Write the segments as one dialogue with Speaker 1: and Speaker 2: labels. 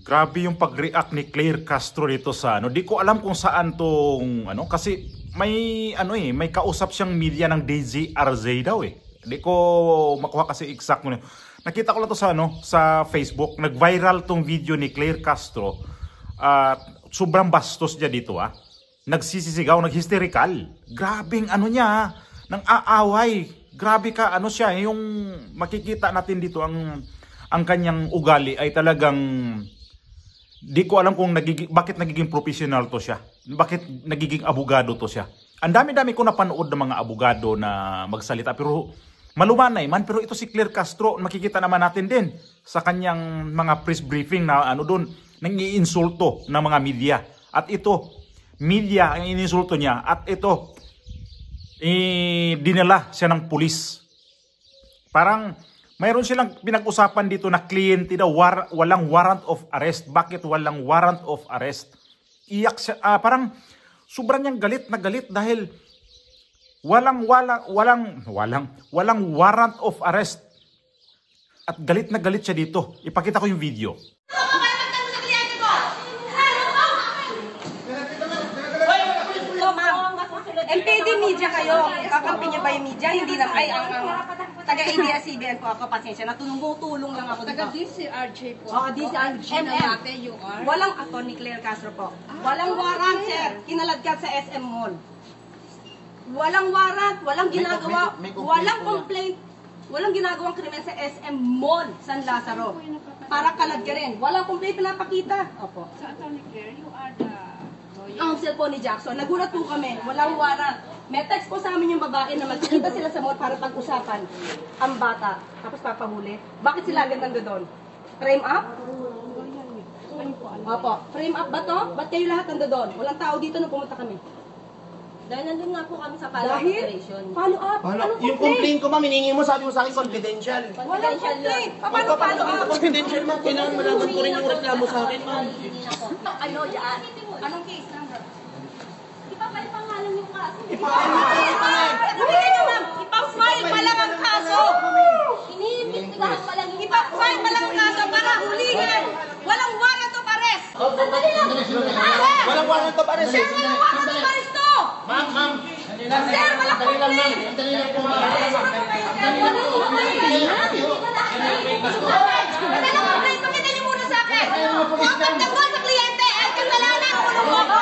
Speaker 1: Grabe yung pag-react ni Claire Castro dito sa ano. Di ko alam kung saan tong ano kasi may ano may kausap siyang media ng DZRZ daw eh. Di ko makuha kasi exact mo. Nakita ko lang to sa ano sa Facebook. Nag-viral tong video ni Claire Castro. Sobrang bastos niya dito ah. Nagsisisigaw, nag-hysterical. Grabing ano niya, nang aaway. Grabe ka ano siya, yung makikita natin dito ang kanyang ugali ay talagang di ko alam kung bakit nagiging professional to siya. Bakit nagiging abogado to siya. Ang dami-dami ko napanood ng mga abogado na magsalita pero malumanay man. Pero ito si Claire Castro, makikita naman natin din sa kanyang mga press briefing na ano doon, nang iinsulto ng mga media. At ito, media ang ininsulto niya. At ito, dinala siya ng pulis. Parang mayroon silang pinag-usapan dito na kliyente daw, walang warrant of arrest. Bakit walang warrant of arrest? Iyak siya, parang sobrang niyang galit na galit dahil walang warrant of arrest. At galit na galit siya dito. Ipakita ko yung video.
Speaker 2: MPD media kayo. Kakampi niyo ba yung media? Hindi na. Ay, ang taga-ABS-CBN po ako. Pasensya. Natulong lang ako dito.
Speaker 3: Taga-DCRJ po.
Speaker 2: Oo, DCRJ.
Speaker 3: You are?
Speaker 2: Walang attorney Claire Castro po. Walang warrant, sir. Kinaladkad sa SM Mall. Walang warrant. Walang ginagawa. Walang complaint. Walang ginagawang krimen sa SM Mall, San Lazaro. Para kaladka rin. Walang complaint pinapakita. Opo.
Speaker 3: Sa attorney Claire, you are the lawyer.
Speaker 2: Ang cellphone ni Jackson. Nagulat po kami. Walang warrant. May text po sa amin yung babae na magkikita sila sa mall para pag-usapan ang bata. Tapos papahuli. Bakit sila agad nando doon? Frame up? Opo. Frame up ba to? Ba't kayo lahat nando doon? Walang tao dito nung pumunta kami. Dahil nandun nga po kami sa follow-up operation. Follow-up? Anong
Speaker 4: Yung complaint ko ma'am, hiningi mo, sabi mo sa akin confidential.
Speaker 2: Walang complaint. Paano follow-up?
Speaker 4: Confidential ma'am, kailangan malaman ko rin yung reklamo sa akin ma'am.
Speaker 2: Ano dyan? Anong case number? Ipapile pangalan yung kaso.
Speaker 4: Ipafile pa lang.
Speaker 2: Hindi nyo ma'am. Ipafile pa lang ang kaso.
Speaker 3: Iniimbestigahan pa lang yung
Speaker 2: Ipafile pa lang ang kaso para huligan. Walang warrant of arrest.
Speaker 3: Sandali lang!
Speaker 4: Walang warrant of arrest.
Speaker 2: Sir, walang warrant of arrest to.
Speaker 4: Ma'am.
Speaker 2: Sir, walang complaint.
Speaker 4: Dali lang po ma'am.
Speaker 2: Walang complaint. Pakita niyo muna sa akin. Contact the call sa kliyente. Ang kasalanan. Kulong mo ko.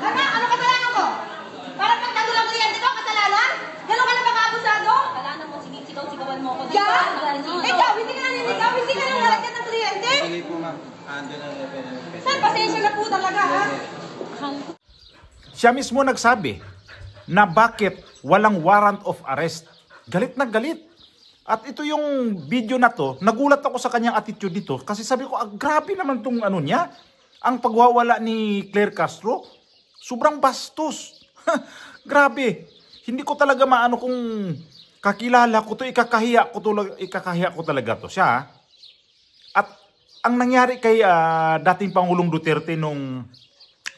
Speaker 2: Ano kasalanan ko? Para pagtago lang kliyente ko, kasalanan? Gano'n ka na baka abusado?
Speaker 3: Kasalanan mo, sigaw-sigawan mo ako.
Speaker 2: Yan! Ikaw, hindi ka naninigaw, hindi ka nang nalagyan ng kliyente?
Speaker 4: Sige po ma'am. Andun ang
Speaker 2: Sir, pasensya na po talaga ha?
Speaker 1: Siya mismo nagsabi na bakit walang warrant of arrest. Galit na galit. At ito yung video na to, nagulat ako sa kanyang attitude dito kasi sabi ko, grabe naman tong ano niya. Ang pagwawala ni Claire Castro, sobrang bastos. Grabe. Hindi ko talaga maano kung kakilala ko to, ikakahiya ko talaga to siya. At ang nangyari kay dating Pangulong Duterte nung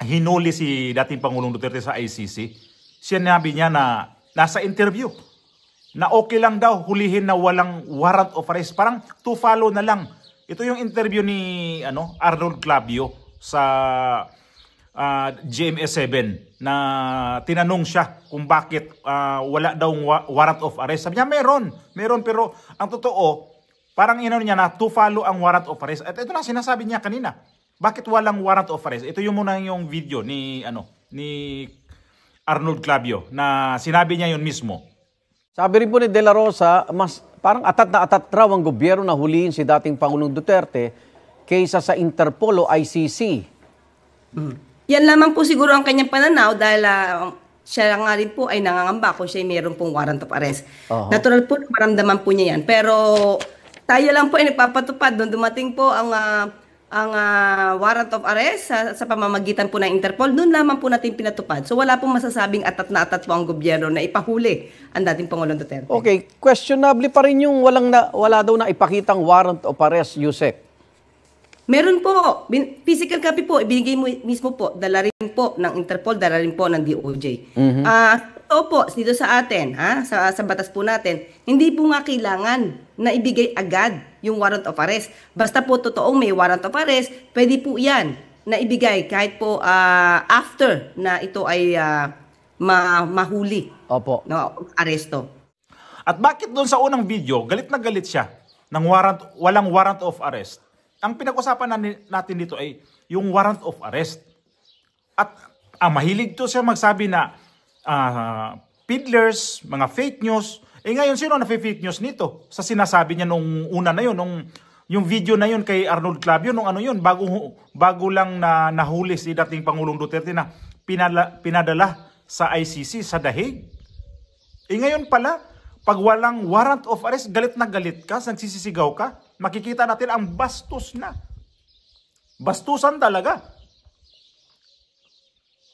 Speaker 1: hinuli si dating Pangulong Duterte sa ICC, sinabi niya na nasa interview na okay lang daw hulihin na walang warrant of arrest. Parang to follow na lang. Ito yung interview ni Arnold Clavio sa GMA7 na tinanong siya kung bakit wala daw warrant of arrest. Sabi niya meron pero ang totoo parang inano niya na to follow ang warrant of arrest. At ito na sinasabi niya kanina. Bakit walang warrant of arrest? Ito yung muna yung video ni Arnold Clavio na sinabi niya yun mismo.
Speaker 5: Sabi rin po ni De La Rosa, mas parang atat na atat raw ang gobyerno na huliin si dating Pangulong Duterte kaysa sa Interpol o ICC.
Speaker 2: Yan lamang po siguro ang kanyang pananaw dahil siya nga rin po ay nangangamba kung siya mayroon pong warrant of arrest. Natural po, maramdaman po niya yan. Pero tayo lang po ay nagpapatupad doon dumating po ang warrant of arrest sa pamamagitan po ng Interpol, doon lamang po natin pinatupad. So wala pong masasabing atat na atat po ang gobyerno na ipahuli ang dating Pangulong Duterte.
Speaker 5: Okay, questionable pa rin yung wala daw na ipakitang warrant of arrest, Yusek.
Speaker 2: Meron po, physical copy po, ibigay mo mismo po, dala rin po ng Interpol, dala rin po ng DOJ. Ito po, dito sa atin, sa batas po natin, hindi po nga kailangan na ibigay agad yung warrant of arrest. Basta po totoong may warrant of arrest, pwede po yan na ibigay kahit po after na ito ay mahuli,
Speaker 5: Opo.
Speaker 2: no, aresto.
Speaker 1: At bakit doon sa unang video, galit na galit siya ng walang warrant of arrest? Ang pinag-usapan natin dito ay yung warrant of arrest. At mahilig to siya magsabi na peddlers, mga fake news. Ngayon, sino na-fake news nito? Sa sinasabi niya nung una na yun, yung video na yun kay Arnold Clavio, nung ano yun, bago lang na nahuli si dating Pangulong Duterte na pinadala sa ICC sa The Hague. Ngayon pala, pag walang warrant of arrest, galit na galit ka, nagsisisigaw ka, makikita natin ang bastos na. Bastusan talaga.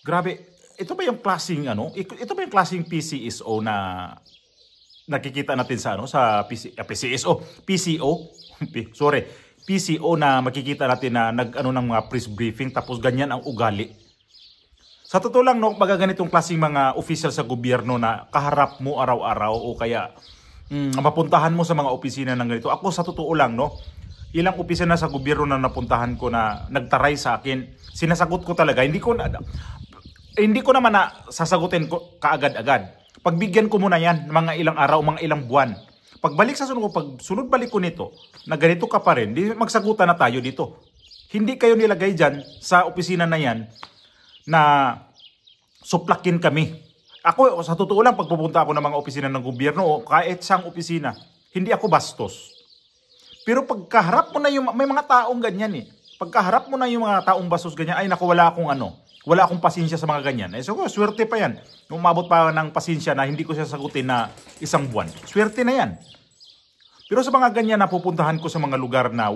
Speaker 1: Grabe. Ito ba yung klaseng Ito ba yung klaseng PCSO na nakikita natin sa sa PCO? Sorry. PCO na makikita natin na ng mga press briefing tapos ganyan ang ugali. Sa totoo lang, magaganitong klaseng mga official sa gobyerno na kaharap mo araw-araw o kaya mapuntahan mo sa mga opisina ng ganito. Ako sa totoo lang, ilang opisina sa gobyerno na napuntahan ko na nagtaray sa akin, sinasagot ko talaga. Hindi ko naman na sasagutin ko kaagad-agad. Pagbigyan ko muna yan mga ilang araw, mga ilang buwan. Pagbalik sa sunod balik ko nito, na ganito ka pa rin, di magsagutan na tayo dito. Hindi kayo nilagay dyan sa opisina na yan na suplakin kami. Ako, sa totoo lang, pagpupunta ako ng mga opisina ng gobyerno o kahit sang opisina, hindi ako bastos. Pero pagkaharap mo na may mga taong ganyan Pagkaharap mo na yung mga taong bastos ganyan, ay naku, wala akong pasensya sa mga ganyan. So, swerte pa yan. Umabot pa ng pasensya na hindi ko siya sagutin na isang buwan. Swerte na yan. Pero sa mga ganyan na pupuntahan ko sa mga lugar na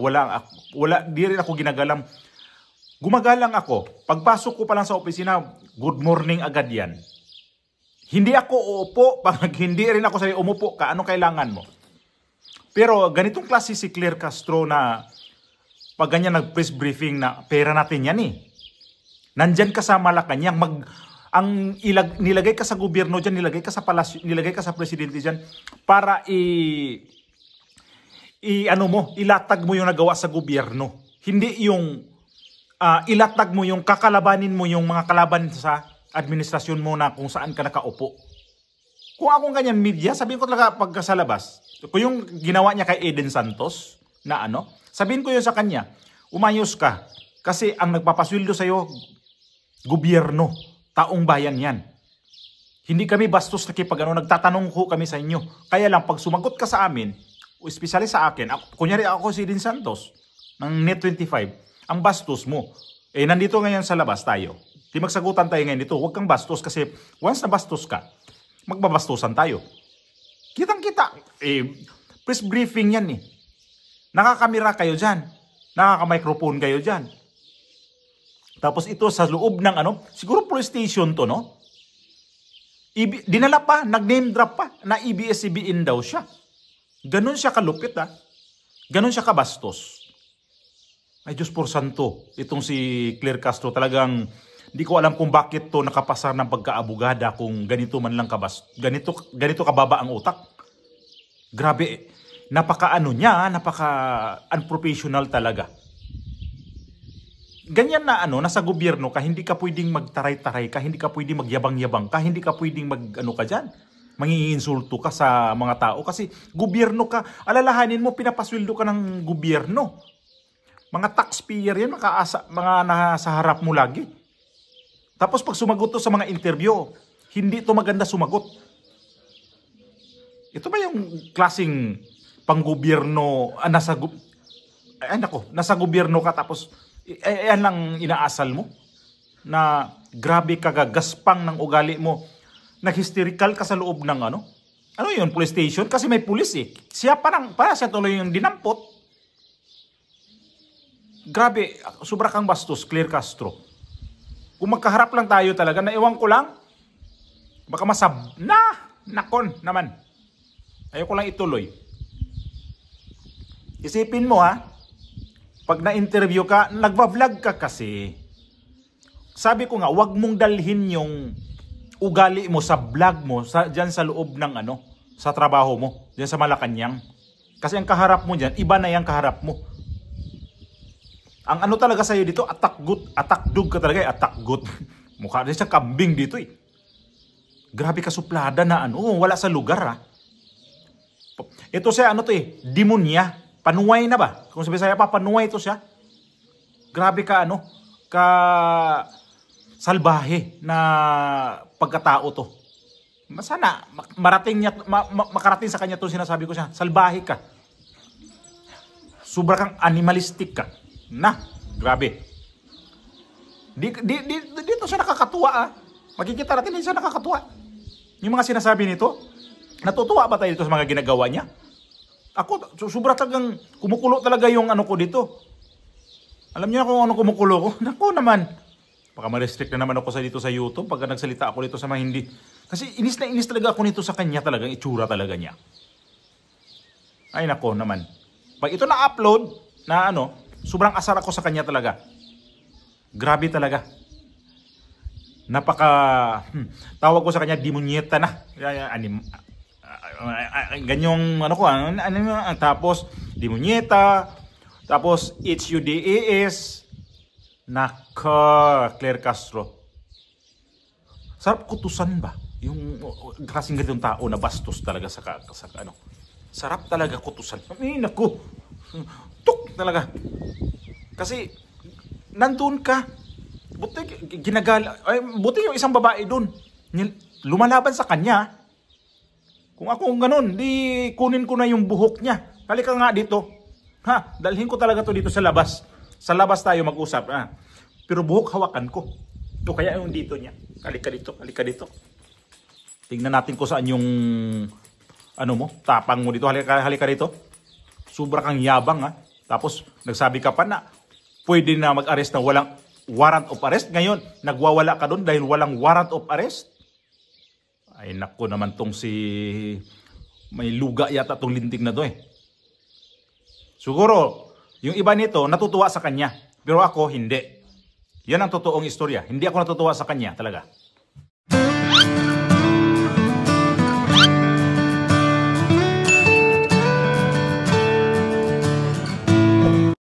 Speaker 1: di rin ako ginagalang. Gumagalang ako. Pagpasok ko pa lang sa opisina, good morning agad yan. Hindi ako uupo, pag hindi rin ako sabi, umupo ka, ano kailangan mo? Pero ganitong klase si Claire Castro na pag ganyan nag-press briefing na pera natin yan Nandyan ka sa Malacanang, nilagay ka sa gobyerno dyan, nilagay ka sa palasyo, nilagay ka sa presidente dyan para ilatag mo yung nagawa sa gobyerno. Hindi yung ilatag mo yung kakalabanin mo yung mga kalaban sa administrasyon mo na kung saan ka nakaupo. Kung akong ganyan media, sabihin ko talaga pagka sa labas, kung yung ginawa niya kay Eden Santos na sabihin ko yun sa kanya, umayos ka. Kasi ang nagpapasweldo sa'yo, gobyerno, taong bayan yan. Hindi kami bastos na nagtatanong ko kami sa inyo. Kaya lang, pag sumagot ka sa amin, especially sa akin, kunyari ako si Eden Santos, ng Net25, ang bastos mo. Nandito ngayon sa labas tayo. Di magsagutan tayo ngayon dito. Huwag kang bastos kasi once na bastos ka, magbabastusan tayo. Kitang-kita. Press briefing yan Nakakamera kayo dyan. Nakaka-microphone kayo dyan. Tapos ito sa loob ng siguro police station to, dinala pa, nag-name drop pa, na ABS-CBN daw siya. Ganon siya kalupit Ganon siya kabastos. Ay Diyos por santo, itong si Claire Castro talagang, di ko alam kung bakit to nakapasar ng pagkaabugada kung ganito man lang ganito kababa ang utak. Grabe, napaka unprofessional talaga. Ganyan na nasa gobyerno ka, hindi ka pwedeng magtaray-taray ka, hindi ka pwedeng magyabang-yabang ka, hindi ka pwedeng ka dyan. Manginginsulto ka sa mga tao kasi gobyerno ka. Alalahanin mo, pinapasweldo ka ng gobyerno. Mga taxpayer yan, mga nasa harap mo lagi. Tapos pag sumagot to sa mga interview, hindi to maganda sumagot. Ito ba yung klaseng panggobyerno, nasa gobyerno ka tapos ayan lang inaasal mo? Na grabe kagagaspang ng ugali mo. Nag-hysterical ka sa loob ng ano yun, police station? Kasi may police para siya tuloy yung dinampot. Grabe, sobra kang bastos, Claire Castro. Kung magkaharap lang tayo talaga, naiwan ko lang, baka nakon naman. Ayoko lang ituloy. Isipin mo pag na-interview ka, nagva-vlog ka kasi. Sabi ko nga, wag mong dalhin yung ugali mo sa vlog mo, dyan sa loob ng sa trabaho mo, dyan sa Malacanang. Kasi ang kaharap mo dyan, iba na yung kaharap mo. Ang talaga sa'yo dito, atakdug ka talaga, atakgut. Mukha rin siya kambing dito eh. Grabe ka suplada na wala sa lugar Ito siya, demonya. Panuway na ba? Kung sa Bisaya pa, panuway ito siya. Grabe ka, ka salbahe na pagkatao to. Sana marating niya, makarating sa kanya to sinasabi ko siya. Salbahe ka. Sobra kang animalistic ka. Grabe. Dito siya nakakatuwa Makikita natin din siya nakakatuwa. Yung mga sinasabi nito, natutuwa ba tayo dito sa mga ginagawa niya? Ako, sobra talagang kumukulo talaga yung ko dito. Alam niyo na kung ano kumukulo ko? Naku naman. Baka ma-restrict na naman ako dito sa YouTube pagka nagsalita ako dito sa mga hindi. Kasi inis na inis talaga ako nito sa kanya talagang itsura talaga niya. Ay nako naman. Pag ito na-upload na sobrang asar ako sa kanya talaga. Grabe talaga. Tawag ko sa kanya demonyeta na. Ganyong tapos demonyeta, tapos HUDAS. Naka Claire Castro. Sarap kutusan ba? Yung kasing ganitong tao na bastos talaga sa Sarap talaga kutusan. Ay naku. Tuk talaga. Kasi nandun ka. Buti yung isang babae dun. Lumalaban sa kanya. Kung ako ganun, di kunin ko na yung buhok niya. Halika nga dito. Dalhin ko talaga to dito sa labas. Sa labas tayo mag-usap. Pero buhok hawakan ko. O kaya yung dito niya. Halika dito, halika dito. Tingnan natin kung saan yung tapang mo dito. Halika dito. Sobra kang yabang Tapos nagsabi ka pa na pwede na mag-arrest na walang warrant of arrest. Ngayon, nagwawala ka doon dahil walang warrant of arrest. Ay naku naman tong may luga yata tong lintik na to Siguro, yung iba nito natutuwa sa kanya. Pero ako, hindi. Yan ang totoong istorya. Hindi ako natutuwa sa kanya talaga.